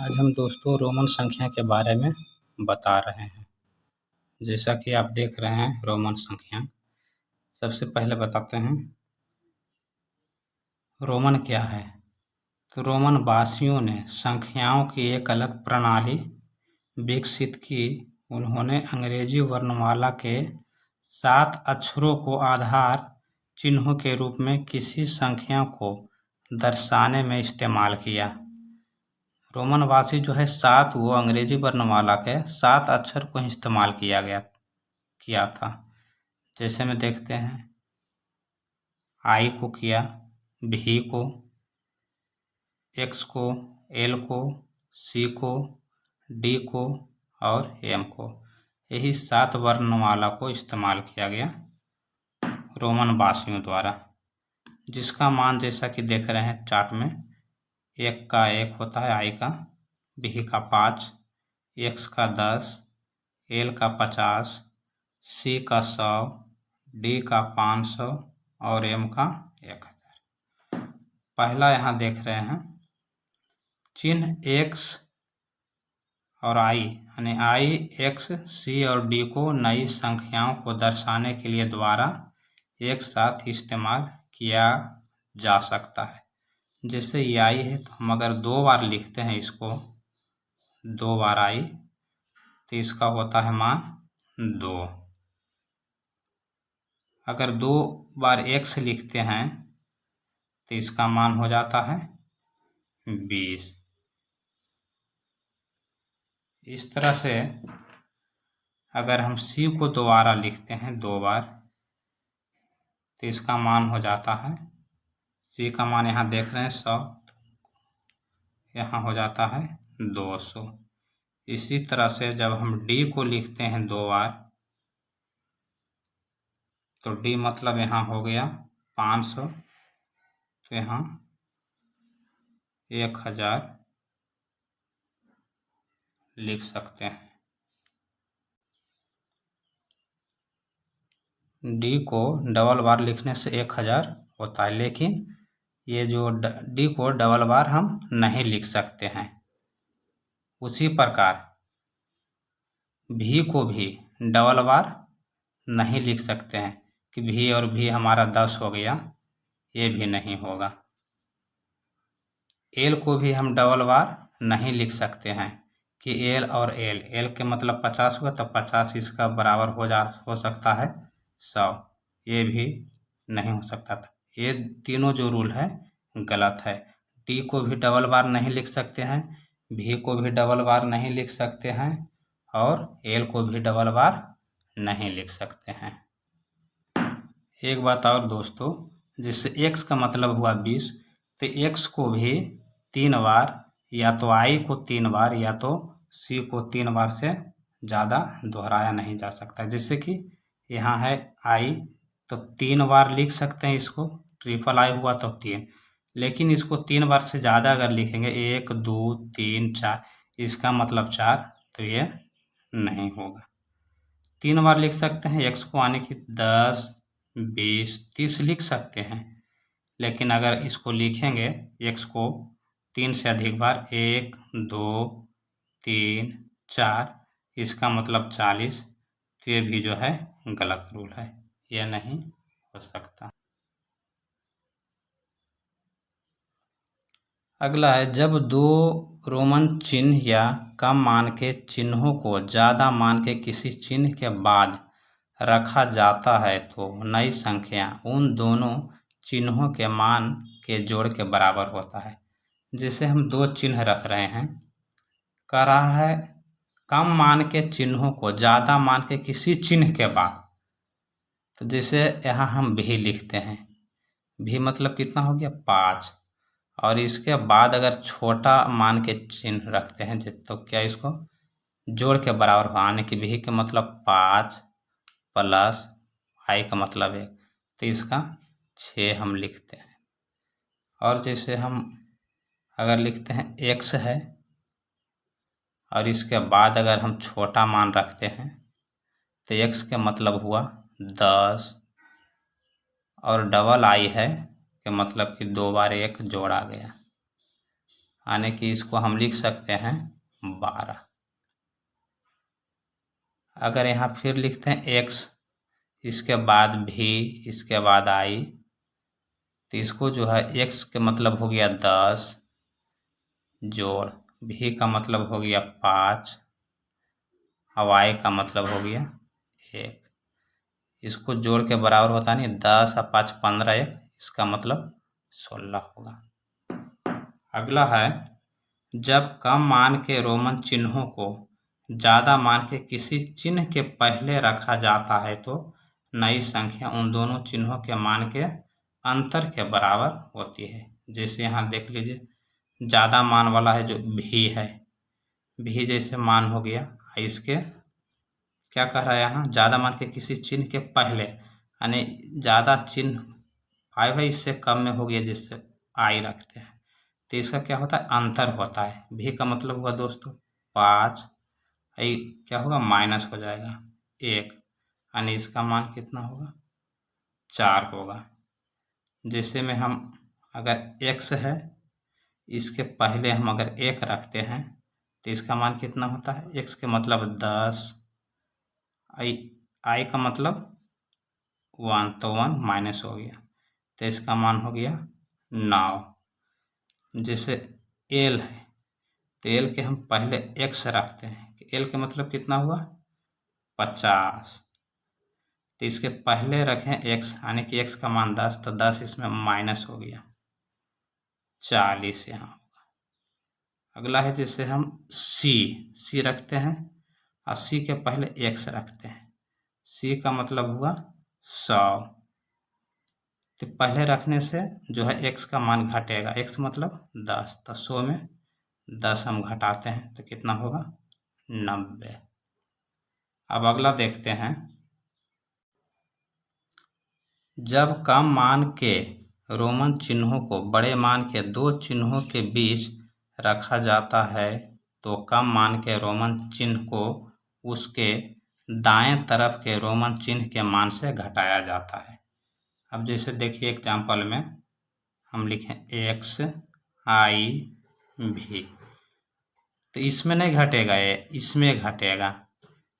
आज हम दोस्तों रोमन संख्या के बारे में बता रहे हैं। जैसा कि आप देख रहे हैं रोमन संख्या। सबसे पहले बताते हैं रोमन क्या है। तो रोमन वासियों ने संख्याओं की एक अलग प्रणाली विकसित की। उन्होंने अंग्रेजी वर्णमाला के 7 अक्षरों को आधार चिन्हों के रूप में किसी संख्या को दर्शाने में इस्तेमाल किया। रोमनवासी जो है 7 वो अंग्रेजी वर्णमाला के 7 अक्षर को इस्तेमाल किया था। जैसे में देखते हैं आई को किया, भी को, एक्स को, एल को, सी को, डी को और एम को। यही 7 वर्णमाला को इस्तेमाल किया गया रोमन वासियों द्वारा, जिसका मान जैसा कि देख रहे हैं चार्ट में 1 का 1 होता है, आई का, बी का 5, एक्स का 10, एल का 50, सी का 100, डी का 500 और एम का 1000। पहला यहाँ देख रहे हैं चिन्ह एक्स और आई, यानी आई, एक्स, सी और डी को नई संख्याओं को दर्शाने के लिए द्वारा एक साथ इस्तेमाल किया जा सकता है। जैसे ये आई है तो हम अगर 2 बार लिखते हैं इसको, 2 बार आई, तो इसका होता है मान 2। अगर 2 बार एक्स लिखते हैं तो इसका मान हो जाता है 20। इस तरह से अगर हम सी को दोबारा लिखते हैं 2 बार, तो इसका मान हो जाता है, सी का मान यहाँ देख रहे हैं 100, यहाँ हो जाता है 200। इसी तरह से जब हम डी को लिखते हैं 2 बार, तो डी मतलब यहाँ हो गया 500, तो यहाँ 1000 लिख सकते हैं। डी को डबल बार लिखने से 1000 होता है, लेकिन ये जो डी को डबल बार हम नहीं लिख सकते हैं। उसी प्रकार भी को भी डबल बार नहीं लिख सकते हैं कि भी और भी हमारा 10 हो गया, ये भी नहीं होगा। एल को भी हम डबल बार नहीं लिख सकते हैं कि एल और एल, एल के मतलब 50 होगा तो 50 इसका बराबर हो सकता है 100, ये भी नहीं हो सकता था। ये तीनों जो रूल है गलत है। डी को भी डबल बार नहीं लिख सकते हैं, भी को भी डबल बार नहीं लिख सकते हैं और एल को भी डबल बार नहीं लिख सकते हैं। एक बात और दोस्तों, जिससे x का मतलब हुआ 20, तो x को भी 3 बार, या तो i को 3 बार या तो c को 3 बार से ज़्यादा दोहराया नहीं जा सकता। जैसे कि यहाँ है i, तो 3 बार लिख सकते हैं इसको, ट्रिपल i हुआ तो 3, लेकिन इसको 3 बार से ज़्यादा अगर लिखेंगे 1, 2, 3, 4, इसका मतलब 4, तो ये नहीं होगा। 3 बार लिख सकते हैं, x को आने की 10, 20, 30 लिख सकते हैं, लेकिन अगर इसको लिखेंगे x को 3 से अधिक बार, 1, 2, 3, 4, इसका मतलब 40, तो ये भी जो है गलत रूल है, यह नहीं हो सकता। अगला है जब 2 रोमन चिन्ह या कम मान के चिन्हों को ज़्यादा मान के किसी चिन्ह के बाद रखा जाता है तो नई संख्या उन दोनों चिन्हों के मान के जोड़ के बराबर होता है। जैसे हम 2 चिन्ह रख रहे हैं, कह रहा है कम मान के चिन्हों को ज़्यादा मान के किसी चिन्ह के बाद, तो जैसे यहाँ हम भी लिखते हैं, भी मतलब कितना हो गया 5, और इसके बाद अगर छोटा मान के चिन्ह रखते हैं तो क्या इसको जोड़ के बराबर हो, आने की भी के मतलब 5 प्लस आई का मतलब 1, तो इसका 6 हम लिखते हैं। और जैसे हम अगर लिखते हैं x है और इसके बाद अगर हम छोटा मान रखते हैं तो x के मतलब हुआ 10, और डबल आई है के मतलब कि 2 बार 1 जोड़ा गया। यानी कि इसको हम लिख सकते हैं 12। अगर यहाँ फिर लिखते हैं x, इसके बाद v, इसके बाद i, तो इसको जो है x के मतलब हो गया 10 जोड़ v का मतलब हो गया 5 और i का मतलब हो गया 1। इसको जोड़ के बराबर होता नहीं, 10 और 5 15, 1, इसका मतलब 16 होगा। अगला है, जब कम मान के रोमन चिन्हों को ज़्यादा मान के किसी चिन्ह के पहले रखा जाता है तो नई संख्या उन दोनों चिन्हों के मान के अंतर के बराबर होती है। जैसे यहाँ देख लीजिए, ज़्यादा मान वाला है जो भी है, भी जैसे मान हो गया, इसके क्या कह रहा है यहाँ, ज़्यादा मान के किसी चिन्ह के पहले, यानी ज़्यादा चिन्ह 5 है, इससे कम में हो गया जिससे आई रखते हैं, तो इसका क्या होता है, अंतर होता है। भी का मतलब होगा दोस्तों 5, आई क्या होगा, माइनस हो जाएगा 1, यानी इसका मान कितना होगा, 4 होगा। जैसे में हम अगर x है, इसके पहले हम अगर 1 रखते हैं तो इसका मान कितना होता है, x के मतलब 10, आई का मतलब 1, तो 1 माइनस हो गया, तो इसका मान हो गया 9। जैसे l है, तो l के हम पहले x रखते हैं, l के मतलब कितना हुआ, 50, तो इसके पहले रखें x, यानी कि x का मान 10, तो 10 इसमें माइनस हो गया, 40 यहाँ होगा। अगला है, जैसे हम c रखते हैं और c के पहले x रखते हैं, c का मतलब हुआ 100, तो पहले रखने से जो है x का मान घटेगा, x मतलब 10, तो 100 में 10 हम घटाते हैं तो कितना होगा, 90। अब अगला देखते हैं, जब कम मान के रोमन चिन्हों को बड़े मान के दो चिन्हों के बीच रखा जाता है तो कम मान के रोमन चिन्ह को उसके दाएं तरफ के रोमन चिन्ह के मान से घटाया जाता है। अब जैसे देखिए एग्जाम्पल में हम लिखें x i v, तो इसमें नहीं घटेगा, ये इसमें घटेगा,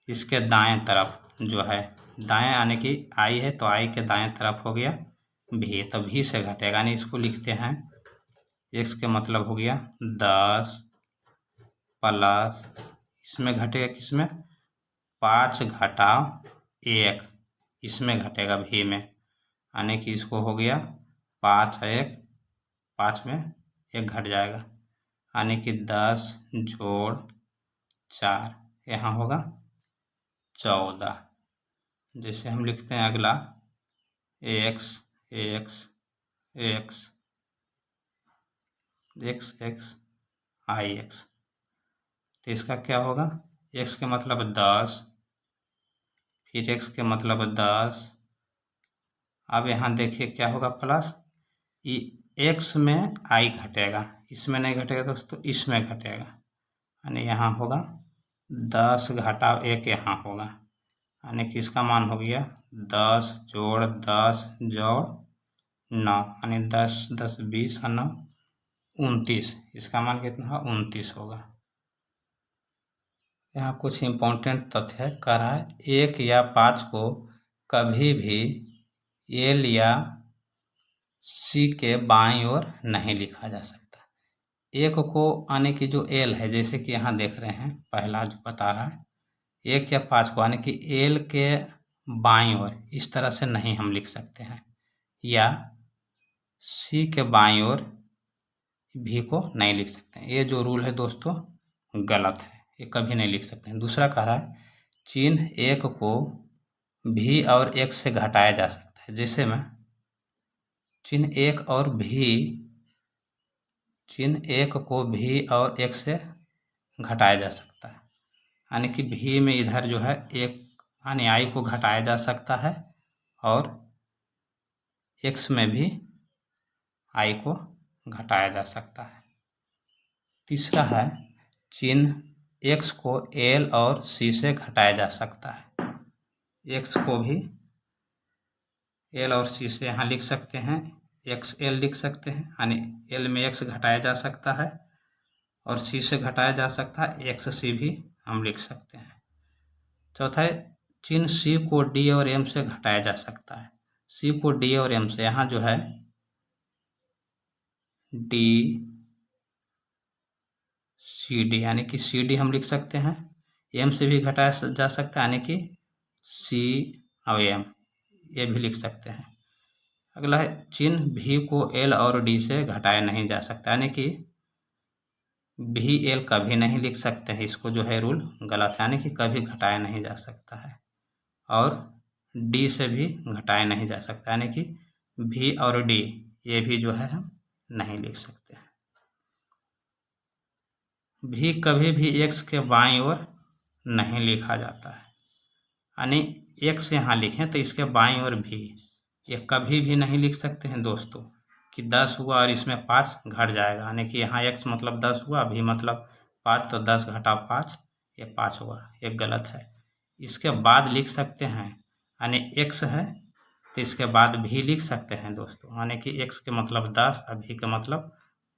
इसके दाएं तरफ जो है, दाएं यानी कि i है तो i के दाएं तरफ हो गया v, तो v से घटेगा, यानी इसको लिखते हैं x के मतलब हो गया 10 प्लस, इसमें घटेगा किसमें, 5 घटाव 1, इसमें घटेगा v में, यानी कि इसको हो गया 5 1, 5 में 1 घट जाएगा, यानी कि 10 जोड़ 4, यहाँ होगा 14। जैसे हम लिखते हैं अगला x x x x x i x, तो इसका क्या होगा, x के मतलब 10, फिर x के मतलब 10, अब यहाँ देखिए क्या होगा प्लस, x में i घटेगा, इसमें नहीं घटेगा दोस्तों, इसमें घटेगा, यानी यहाँ होगा 10 घटाव 1, यहाँ होगा, यानी कि इसका मान हो गया 10 जोड़ 10 जोड़ 9, यानी 10 10 20 और 9 29, इसका मान कितना है, 29 होगा। यहाँ कुछ इम्पोर्टेंट तथ्य है, कह रहा है 1 या 5 को कभी भी एल या सी के बाईं ओर नहीं लिखा जा सकता। 1 को आने की जो एल है, जैसे कि यहाँ देख रहे हैं पहला जो बता रहा है, 1 या 5 को आने की एल के बाईं ओर इस तरह से नहीं हम लिख सकते हैं, या सी के बाईं ओर भी को नहीं लिख सकते हैं। ये जो रूल है दोस्तों गलत है, ये कभी नहीं लिख सकते हैं। दूसरा कह रहा है चिन्ह 1 को भी और 1 से घटाया जा सकता है, जैसे में चिन्ह 1 को भी और 1 से घटाया जा सकता है, यानी कि भी में इधर जो है 1 यानी i को घटाया जा सकता है और x में भी i को घटाया जा सकता है। तीसरा है चिन्ह x को l और c से घटाया जा सकता है, x को भी l और c से यहाँ लिख सकते हैं, xl लिख सकते हैं, यानी l में x घटाया जा सकता है और सी से घटाया जा सकता है, एक्स सी भी हम लिख सकते हैं। चौथा है चिन्ह सी को डी और एम से घटाया जा सकता है। सी को डी और एम से, यहाँ जो है डी सी डी यानी कि सी डी हम लिख सकते हैं, एम से भी घटाया जा सकता है यानी कि सी और एम, ये भी लिख सकते हैं। अगला है चिन्ह भी को एल और डी से घटाया नहीं जा सकता, यानी कि भी एल कभी नहीं लिख सकते हैं, इसको जो है रूल गलत है, यानी कि कभी घटाया नहीं जा सकता है। और डी से भी घटाया नहीं जा सकता, यानी कि भी और डी ये भी जो है हम नहीं लिख सकते हैं। भी कभी भी एक्स के बाईं ओर नहीं लिखा जाता है, यानी एक्स यहाँ लिखें तो इसके बाईं ओर भी, ये कभी भी नहीं लिख सकते हैं दोस्तों कि 10 हुआ और इसमें 5 घट जाएगा, यानी कि यहाँ x मतलब 10 हुआ, भी मतलब 5, तो 10 घटा 5 ये 5 हुआ, ये गलत है। इसके बाद लिख सकते हैं, यानी x है तो इसके बाद भी लिख सकते हैं दोस्तों, यानी कि x के मतलब 10 और भी के मतलब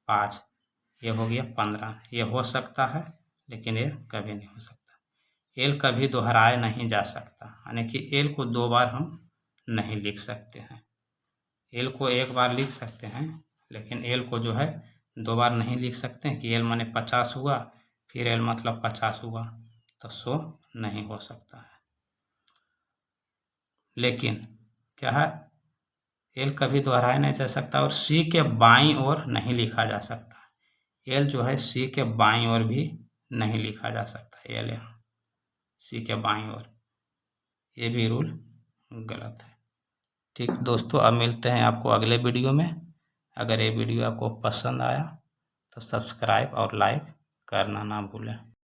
5, ये हो गया 15। ये हो सकता है लेकिन ये कभी नहीं हो सकता। एल कभी दोहराया नहीं जा सकता, यानी कि एल को 2 बार हम नहीं लिख सकते हैं। एल को एक बार लिख सकते हैं लेकिन एल को जो है 2 बार नहीं लिख सकते हैं कि एल माने 50 हुआ फिर एल मतलब 50 हुआ, तो सो नहीं हो सकता है। लेकिन क्या है, एल कभी दोहराया नहीं जा सकता और सी के बाईं ओर नहीं लिखा जा सकता। एल जो है सी के बाईं ओर भी नहीं लिखा जा सकता, एल यहाँ सी के बाईं ओर, ये भी रूल गलत है। ठीक दोस्तों, अब मिलते हैं आपको अगले वीडियो में। अगर ये वीडियो आपको पसंद आया तो सब्सक्राइब और लाइक करना ना भूलें।